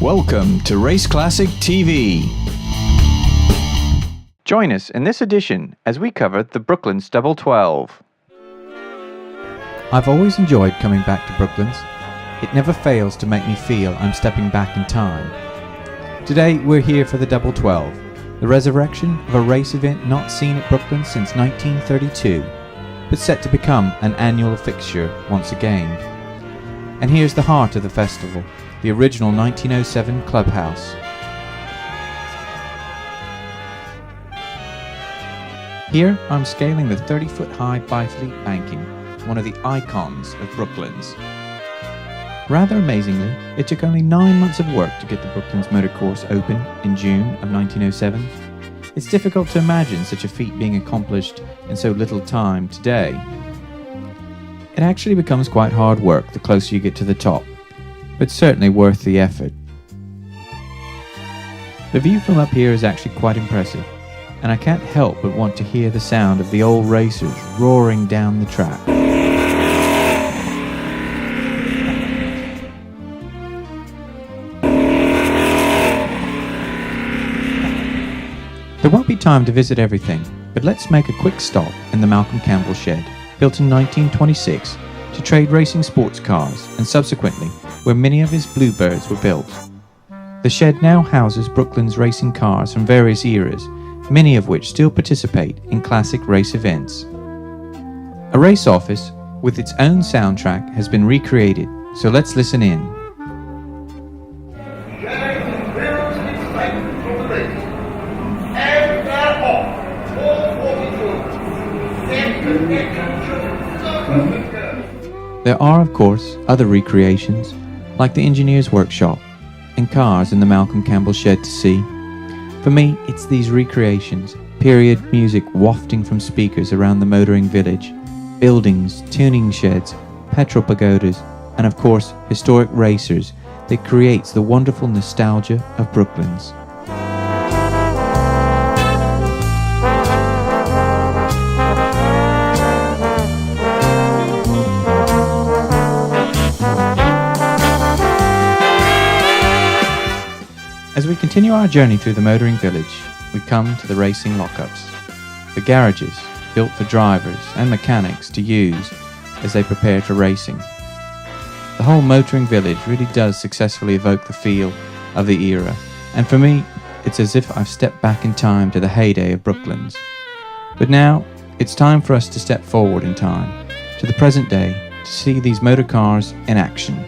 Welcome to Race Classic TV. Join us in this edition as we cover the Brooklands Double 12. I've always enjoyed coming back to Brooklands. It never fails to make me feel I'm stepping back in time. Today we're here for the Double 12, the resurrection of a race event not seen at Brooklands since 1932, but set to become an annual fixture once again. And here's the heart of the festival, the original 1907 clubhouse. Here I'm scaling the 30-foot high Byfleet banking, one of the icons of Brooklands. Rather amazingly, it took only 9 months of work to get the Brooklands Motor Course open in June of 1907. It's difficult to imagine such a feat being accomplished in so little time today. It actually becomes quite hard work the closer you get to the top, but certainly worth the effort. The view from up here is actually quite impressive, and I can't help but want to hear the sound of the old racers roaring down the track. There won't be time to visit everything, but let's make a quick stop in the Malcolm Campbell shed, built in 1926 to trade racing sports cars, and subsequently where many of his Bluebirds were built. The shed now houses Brooklands racing cars from various eras, many of which still participate in classic race events. A race office with its own soundtrack has been recreated, so let's listen in. There are, of course, other recreations, like the engineer's workshop and cars in the Malcolm Campbell shed to see. For me, it's these recreations, period music wafting from speakers around the motoring village, buildings, tuning sheds, petrol pagodas, and of course, historic racers that creates the wonderful nostalgia of Brooklands. As we continue our journey through the motoring village, we come to the racing lockups, the garages built for drivers and mechanics to use as they prepare for racing. The whole motoring village really does successfully evoke the feel of the era, and for me, it's as if I've stepped back in time to the heyday of Brooklands. But now, it's time for us to step forward in time, to the present day, to see these motor cars in action.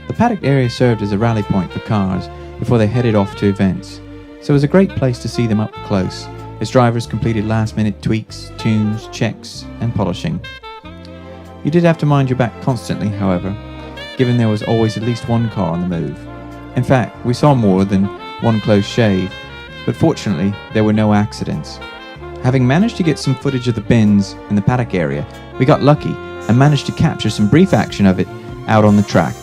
The paddock area served as a rally point for cars before they headed off to events, so it was a great place to see them up close as drivers completed last-minute tweaks, tunes, checks, and polishing. You did have to mind your back constantly, however, given there was always at least one car on the move. In fact, we saw more than one close shave, but fortunately there were no accidents. Having managed to get some footage of the bins in the paddock area, we got lucky and managed to capture some brief action of it out on the track.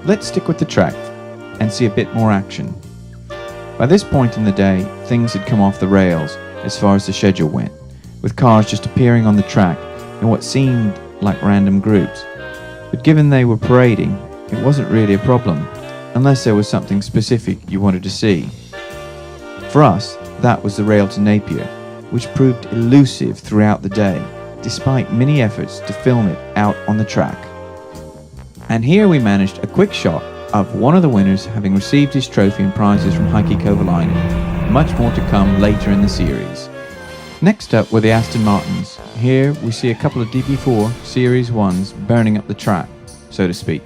Let's stick with the track and see a bit more action. By this point in the day, things had come off the rails as far as the schedule went, with cars just appearing on the track in what seemed like random groups. But given they were parading, it wasn't really a problem, unless there was something specific you wanted to see. For us, that was the rail to Napier, which proved elusive throughout the day, despite many efforts to film it out on the track. And here we managed a quick shot of one of the winners having received his trophy and prizes from Heikki Kovalainen. Much more to come later in the series. Next up were the Aston Martins. Here we see a couple of DB4 Series 1s burning up the track, so to speak.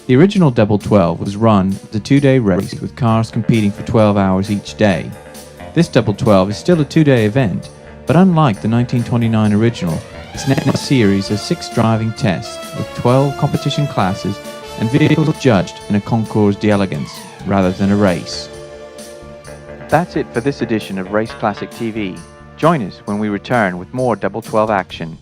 The original Double 12 was run as a 2-day race with cars competing for 12 hours each day. This Double 12 is still a 2-day event, but unlike the 1929 original, it's now a series of 6 driving tests with 12 competition classes and vehicles judged in a concours d'elegance rather than a race. That's it for this edition of Race Classic TV. Join us when we return with more Double 12 action.